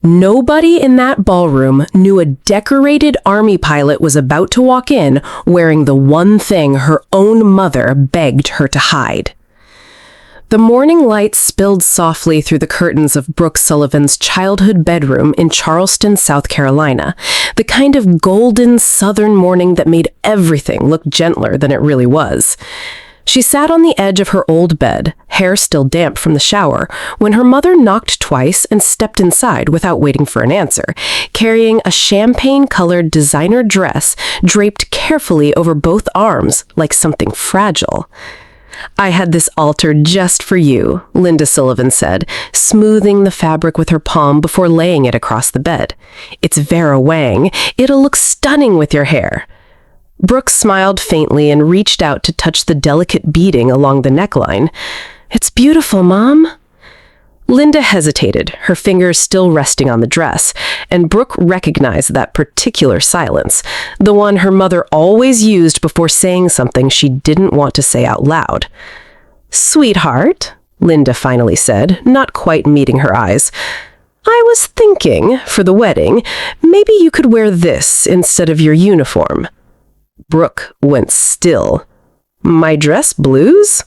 Nobody in that ballroom knew a decorated army pilot was about to walk in wearing the one thing her own mother begged her to hide. The morning light spilled softly through the curtains of Brooke Sullivan's childhood bedroom in Charleston, South Carolina, the kind of golden southern morning that made everything look gentler than it really was. She sat on the edge of her old bed, hair still damp from the shower, when her mother knocked twice and stepped inside without waiting for an answer, carrying a champagne-colored designer dress draped carefully over both arms like something fragile. "I had this altered just for you," Linda Sullivan said, smoothing the fabric with her palm before laying it across the bed. "It's Vera Wang. It'll look stunning with your hair." Brooke smiled faintly and reached out to touch the delicate beading along the neckline. "It's beautiful, Mom." Linda hesitated, her fingers still resting on the dress, and Brooke recognized that particular silence, the one her mother always used before saying something she didn't want to say out loud. "Sweetheart," Linda finally said, not quite meeting her eyes, "I was thinking, for the wedding, maybe you could wear this instead of your uniform." Brooke went still. "My dress blues?"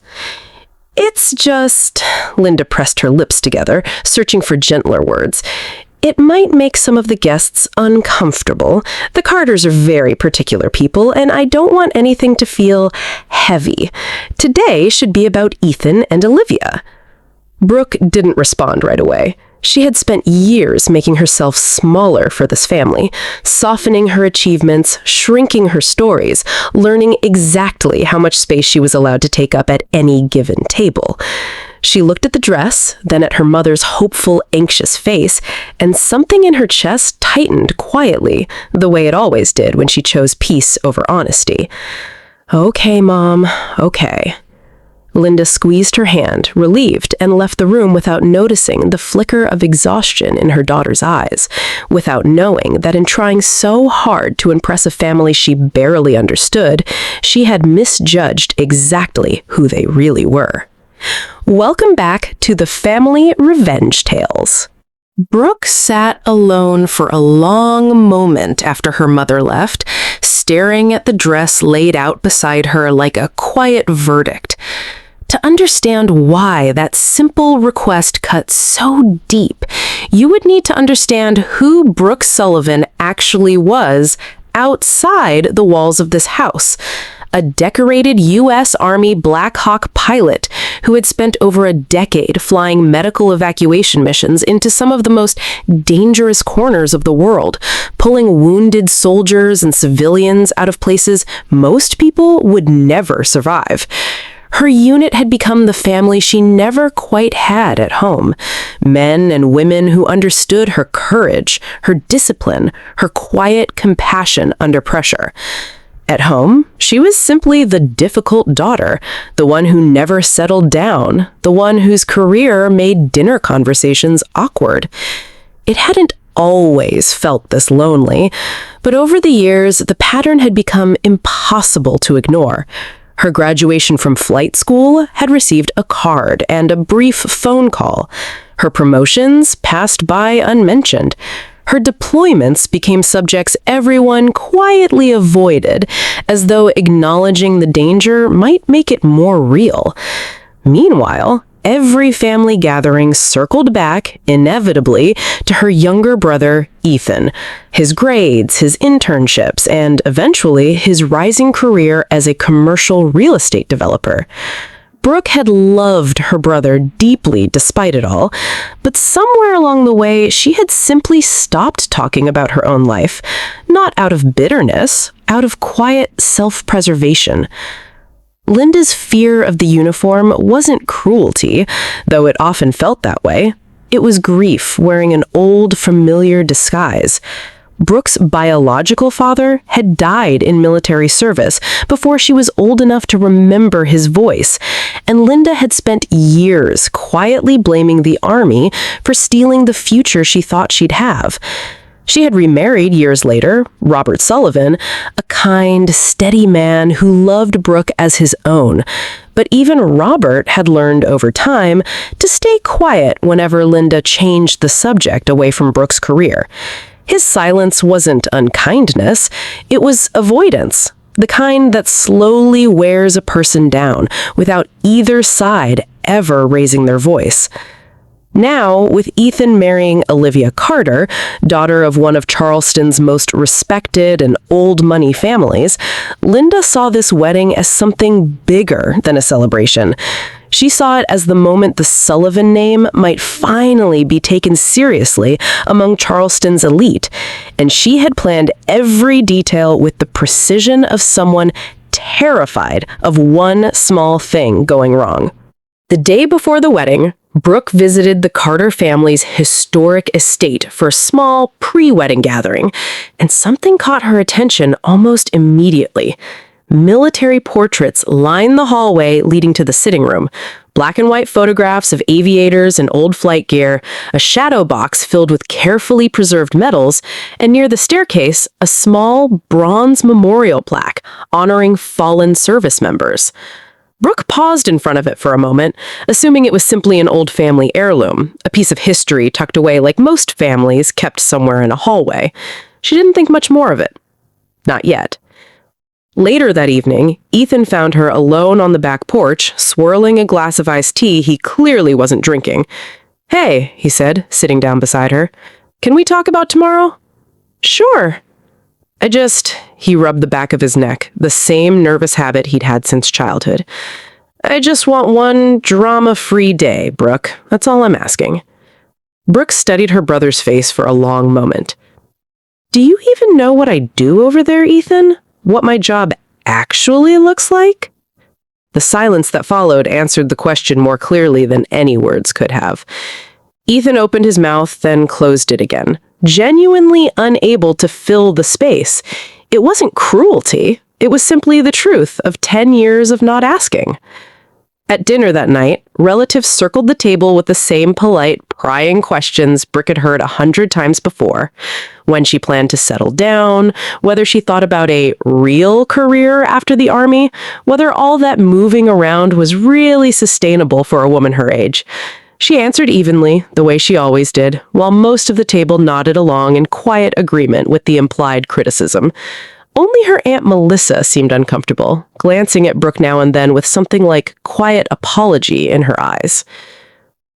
"It's just," Linda pressed her lips together, searching for gentler words, "it might make some of the guests uncomfortable. The Carters are very particular people, and I don't want anything to feel heavy. Today should be about Ethan and Olivia." Brooke didn't respond right away. She had spent years making herself smaller for this family, softening her achievements, shrinking her stories, learning exactly how much space she was allowed to take up at any given table. She looked at the dress, then at her mother's hopeful, anxious face, and something in her chest tightened quietly, the way it always did when she chose peace over honesty. "Okay, Mom, okay." Linda squeezed her hand, relieved, and left the room without noticing the flicker of exhaustion in her daughter's eyes, without knowing that in trying so hard to impress a family she barely understood, she had misjudged exactly who they really were. Welcome back to the Family Revenge Tales. Brooke sat alone for a long moment after her mother left, staring at the dress laid out beside her like a quiet verdict. To understand why that simple request cut so deep, you would need to understand who Brooke Sullivan actually was outside the walls of this house. A decorated U.S. Army Black Hawk pilot who had spent over a decade flying medical evacuation missions into some of the most dangerous corners of the world, pulling wounded soldiers and civilians out of places most people would never survive. Her unit had become the family she never quite had at home. Men and women who understood her courage, her discipline, her quiet compassion under pressure. At home, she was simply the difficult daughter, the one who never settled down, the one whose career made dinner conversations awkward. It hadn't always felt this lonely, but over the years, the pattern had become impossible to ignore. Her graduation from flight school had received a card and a brief phone call. Her promotions passed by unmentioned. Her deployments became subjects everyone quietly avoided, as though acknowledging the danger might make it more real. Meanwhile, every family gathering circled back, inevitably, to her younger brother, Ethan, his grades, his internships, and eventually his rising career as a commercial real estate developer. Brooke had loved her brother deeply despite it all, but somewhere along the way, she had simply stopped talking about her own life, not out of bitterness, out of quiet self-preservation. Linda's fear of the uniform wasn't cruelty, though it often felt that way. It was grief wearing an old, familiar disguise. Brooke's biological father had died in military service before she was old enough to remember his voice, and Linda had spent years quietly blaming the Army for stealing the future she thought she'd have. She had remarried years later, Robert Sullivan, a kind, steady man who loved Brooke as his own. But even Robert had learned over time to stay quiet whenever Linda changed the subject away from Brooke's career. His silence wasn't unkindness, it was avoidance, the kind that slowly wears a person down without either side ever raising their voice. Now, with Ethan marrying Olivia Carter, daughter of one of Charleston's most respected and old money families, Linda saw this wedding as something bigger than a celebration. She saw it as the moment the Sullivan name might finally be taken seriously among Charleston's elite, and she had planned every detail with the precision of someone terrified of one small thing going wrong. The day before the wedding, Brooke visited the Carter family's historic estate for a small pre-wedding gathering, and something caught her attention almost immediately. Military portraits lined the hallway leading to the sitting room, black and white photographs of aviators and old flight gear, a shadow box filled with carefully preserved medals, and near the staircase, a small bronze memorial plaque honoring fallen service members. Brooke paused in front of it for a moment, assuming it was simply an old family heirloom, a piece of history tucked away like most families kept somewhere in a hallway. She didn't think much more of it. Not yet. Later that evening, Ethan found her alone on the back porch, swirling a glass of iced tea he clearly wasn't drinking. "Hey," he said, sitting down beside her. "Can we talk about tomorrow?" "Sure." He rubbed the back of his neck, the same nervous habit he'd had since childhood. "I just want one drama-free day, Brooke. That's all I'm asking." Brooke studied her brother's face for a long moment. "Do you even know what I do over there, Ethan? What my job actually looks like?" The silence that followed answered the question more clearly than any words could have. Ethan opened his mouth, then closed it again, genuinely unable to fill the space. It wasn't cruelty. It was simply the truth of 10 years of not asking. At dinner that night, relatives circled the table with the same polite, prying questions Brooke had heard 100 times before. When she planned to settle down, whether she thought about a real career after the army, whether all that moving around was really sustainable for a woman her age. She answered evenly, the way she always did, while most of the table nodded along in quiet agreement with the implied criticism. Only her Aunt Melissa seemed uncomfortable, glancing at Brooke now and then with something like quiet apology in her eyes.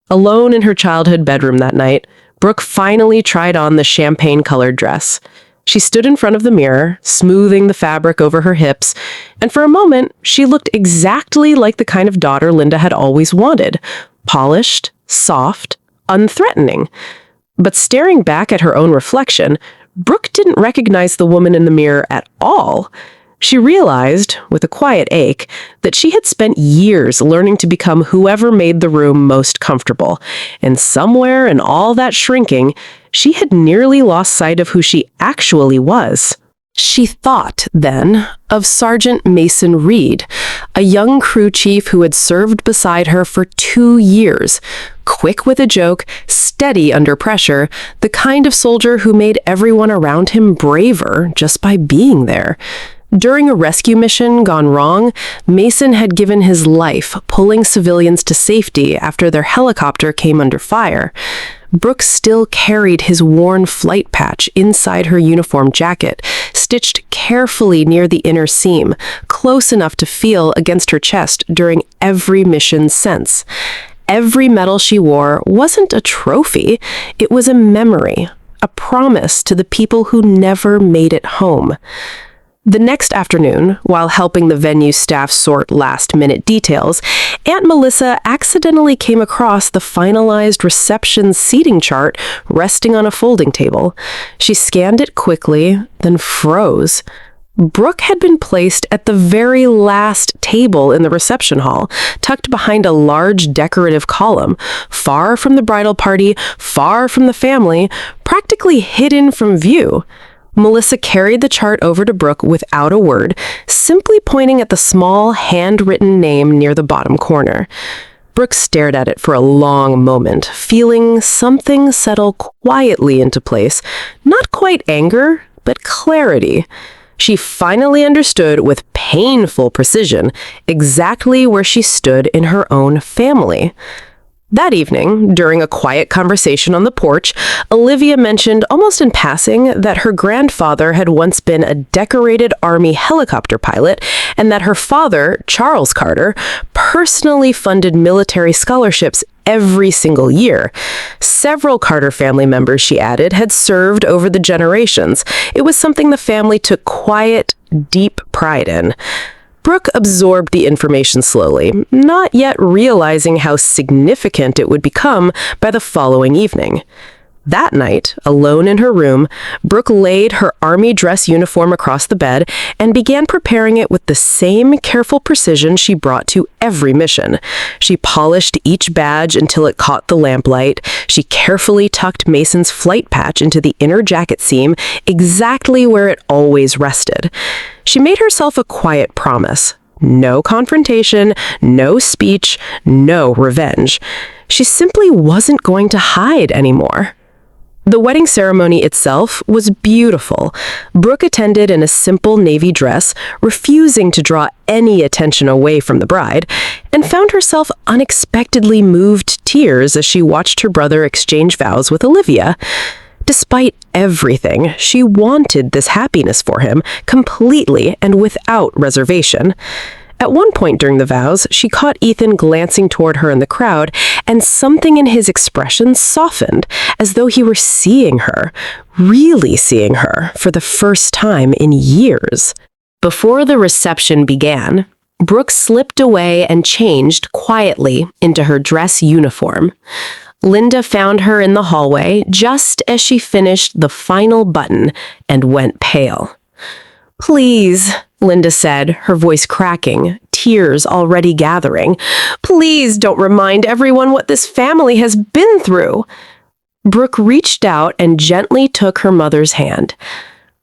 Alone in her childhood bedroom that night, Brooke finally tried on the champagne-colored dress. She stood in front of the mirror, smoothing the fabric over her hips, and for a moment, she looked exactly like the kind of daughter Linda had always wanted. Polished, soft, unthreatening. But staring back at her own reflection, Brooke didn't recognize the woman in the mirror at all. She realized, with a quiet ache, that she had spent years learning to become whoever made the room most comfortable, and somewhere in all that shrinking, she had nearly lost sight of who she actually was. She thought, then, of Sergeant Mason Reed, a young crew chief who had served beside her for 2 years, quick with a joke, steady under pressure, the kind of soldier who made everyone around him braver just by being there. During a rescue mission gone wrong, Mason had given his life pulling civilians to safety after their helicopter came under fire. Brooke still carried his worn flight patch inside her uniform jacket, stitched carefully near the inner seam, close enough to feel against her chest during every mission since. Every medal she wore wasn't a trophy, it was a memory, a promise to the people who never made it home. The next afternoon, while helping the venue staff sort last-minute details, Aunt Melissa accidentally came across the finalized reception seating chart resting on a folding table. She scanned it quickly, then froze. Brooke had been placed at the very last table in the reception hall, tucked behind a large decorative column, far from the bridal party, far from the family, practically hidden from view. Melissa carried the chart over to Brooke without a word, simply pointing at the small, handwritten name near the bottom corner. Brooke stared at it for a long moment, feeling something settle quietly into place. Not quite anger, but clarity. She finally understood with painful precision exactly where she stood in her own family. That evening, during a quiet conversation on the porch, Olivia mentioned almost in passing that her grandfather had once been a decorated Army helicopter pilot and that her father, Charles Carter, personally funded military scholarships every single year. Several Carter family members, she added, had served over the generations. It was something the family took quiet, deep pride in. Brooke absorbed the information slowly, not yet realizing how significant it would become by the following evening. That night, alone in her room, Brooke laid her army dress uniform across the bed and began preparing it with the same careful precision she brought to every mission. She polished each badge until it caught the lamplight. She carefully tucked Mason's flight patch into the inner jacket seam, exactly where it always rested. She made herself a quiet promise. No confrontation, no speech, no revenge. She simply wasn't going to hide anymore. The wedding ceremony itself was beautiful. Brooke attended in a simple navy dress, refusing to draw any attention away from the bride, and found herself unexpectedly moved to tears as she watched her brother exchange vows with Olivia. Despite everything, she wanted this happiness for him, completely and without reservation. At one point during the vows, she caught Ethan glancing toward her in the crowd, and something in his expression softened, as though he were seeing her, really seeing her, for the first time in years. Before the reception began, Brooke slipped away and changed quietly into her dress uniform. Linda found her in the hallway just as she finished the final button and went pale. "Please," Linda said, her voice cracking, tears already gathering. "Please don't remind everyone what this family has been through." Brooke reached out and gently took her mother's hand.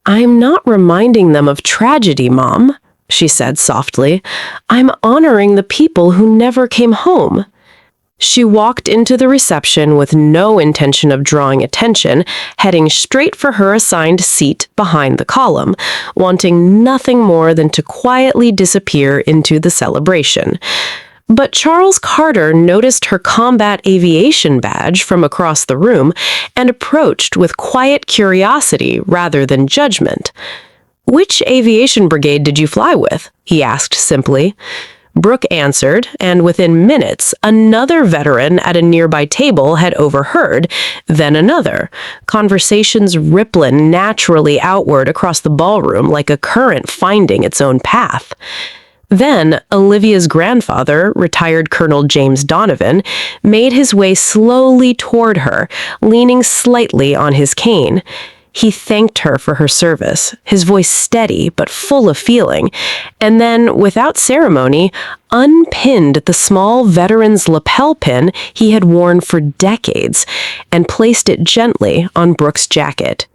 "I'm not reminding them of tragedy, Mom," she said softly. "I'm honoring the people who never came home." She walked into the reception with no intention of drawing attention, heading straight for her assigned seat behind the column, wanting nothing more than to quietly disappear into the celebration. But Charles Carter noticed her combat aviation badge from across the room and approached with quiet curiosity rather than judgment. "Which aviation brigade did you fly with?" he asked simply. Brooke answered, and within minutes, another veteran at a nearby table had overheard, then another, conversations rippling naturally outward across the ballroom like a current finding its own path. Then, Olivia's grandfather, retired Colonel James Donovan, made his way slowly toward her, leaning slightly on his cane. He thanked her for her service, his voice steady but full of feeling, and then, without ceremony, unpinned the small veteran's lapel pin he had worn for decades and placed it gently on Brooke's jacket.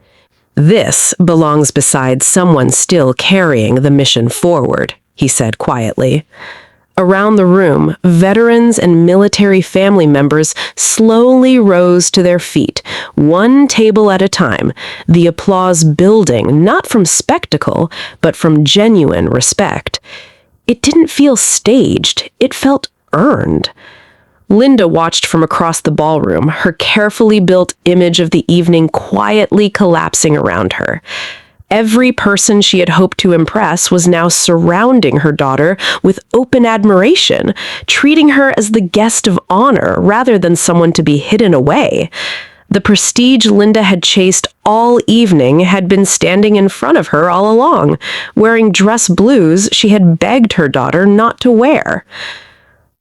"This belongs beside someone still carrying the mission forward," he said quietly. Around the room, veterans and military family members slowly rose to their feet, one table at a time, the applause building not from spectacle, but from genuine respect. It didn't feel staged, it felt earned. Linda watched from across the ballroom, her carefully built image of the evening quietly collapsing around her. Every person she had hoped to impress was now surrounding her daughter with open admiration, treating her as the guest of honor rather than someone to be hidden away. The prestige Linda had chased all evening had been standing in front of her all along, wearing dress blues she had begged her daughter not to wear.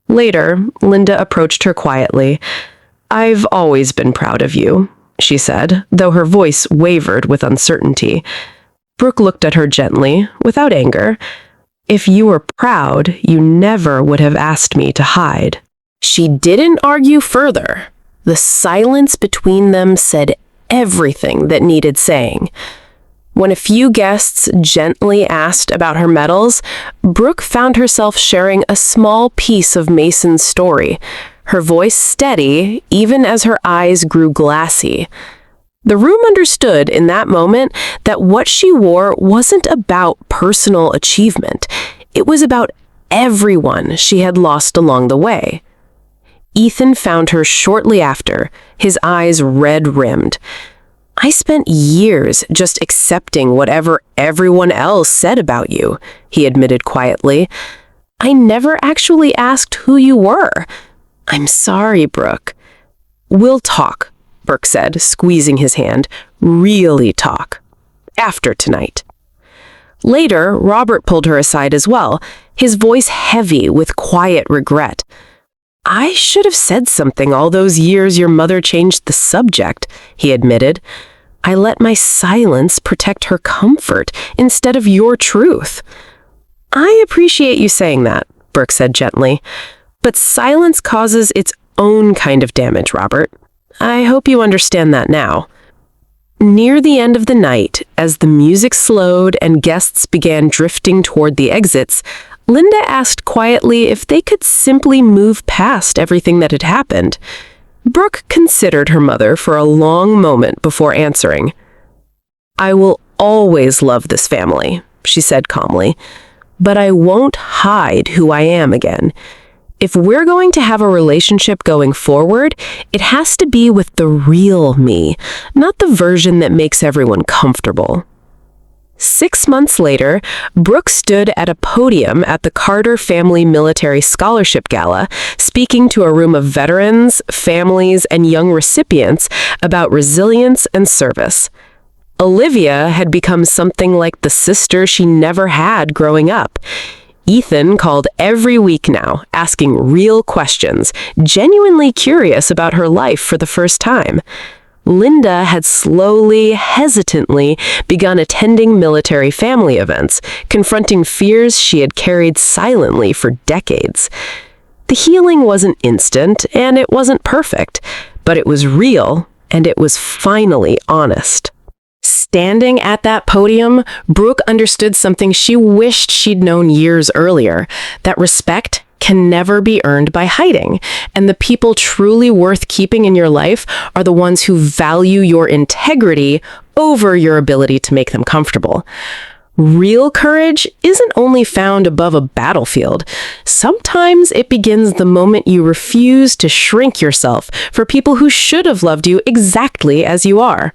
Later, Linda approached her quietly. "I've always been proud of you," she said, though her voice wavered with uncertainty. Brooke looked at her gently, without anger. "If you were proud, you never would have asked me to hide." She didn't argue further. The silence between them said everything that needed saying. When a few guests gently asked about her medals, Brooke found herself sharing a small piece of Mason's story, her voice steady even as her eyes grew glassy. The room understood in that moment that what she wore wasn't about personal achievement. It was about everyone she had lost along the way. Ethan found her shortly after, his eyes red-rimmed. "I spent years just accepting whatever everyone else said about you," he admitted quietly. "I never actually asked who you were. I'm sorry, Brooke." "We'll talk," Brooke said, squeezing his hand. "Really talk. After tonight." Later, Robert pulled her aside as well, his voice heavy with quiet regret. "I should have said something all those years your mother changed the subject," he admitted. "I let my silence protect her comfort instead of your truth." "I appreciate you saying that," Brooke said gently. "But silence causes its own kind of damage, Robert. I hope you understand that now." Near the end of the night, as the music slowed and guests began drifting toward the exits, Linda asked quietly if they could simply move past everything that had happened. Brooke considered her mother for a long moment before answering. "I will always love this family," she said calmly, "but I won't hide who I am again. If we're going to have a relationship going forward, it has to be with the real me, not the version that makes everyone comfortable." 6 months later, Brooke stood at a podium at the Carter Family Military Scholarship Gala, speaking to a room of veterans, families, and young recipients about resilience and service. Olivia had become something like the sister she never had growing up. Ethan called every week now, asking real questions, genuinely curious about her life for the first time. Linda had slowly, hesitantly begun attending military family events, confronting fears she had carried silently for decades. The healing wasn't instant, and it wasn't perfect, but it was real, and it was finally honest. Standing at that podium, Brooke understood something she wished she'd known years earlier, that respect can never be earned by hiding, and the people truly worth keeping in your life are the ones who value your integrity over your ability to make them comfortable. Real courage isn't only found above a battlefield. Sometimes it begins the moment you refuse to shrink yourself for people who should have loved you exactly as you are.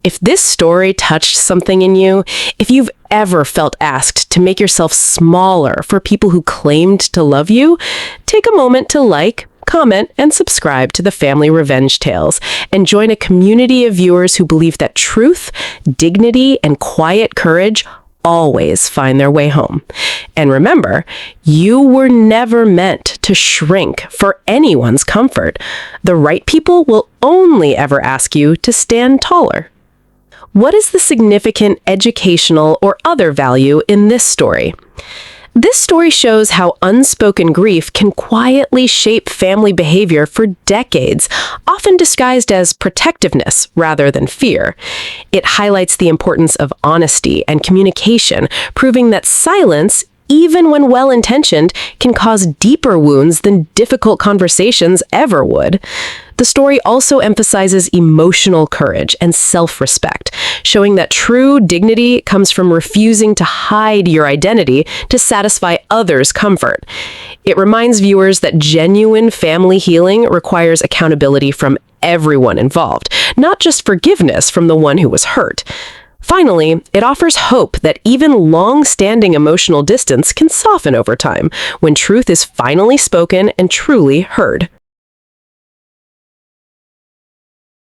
If this story touched something in you, if you've ever felt asked to make yourself smaller for people who claimed to love you, take a moment to like, comment, and subscribe to the Family Revenge Tales, and join a community of viewers who believe that truth, dignity, and quiet courage always find their way home. And remember, you were never meant to shrink for anyone's comfort. The right people will only ever ask you to stand taller. What is the significant educational or other value in this story? This story shows how unspoken grief can quietly shape family behavior for decades, often disguised as protectiveness rather than fear. It highlights the importance of honesty and communication, proving that silence, even when well-intentioned, can cause deeper wounds than difficult conversations ever would. The story also emphasizes emotional courage and self-respect, showing that true dignity comes from refusing to hide your identity to satisfy others' comfort. It reminds viewers that genuine family healing requires accountability from everyone involved, not just forgiveness from the one who was hurt. Finally, it offers hope that even long-standing emotional distance can soften over time when truth is finally spoken and truly heard.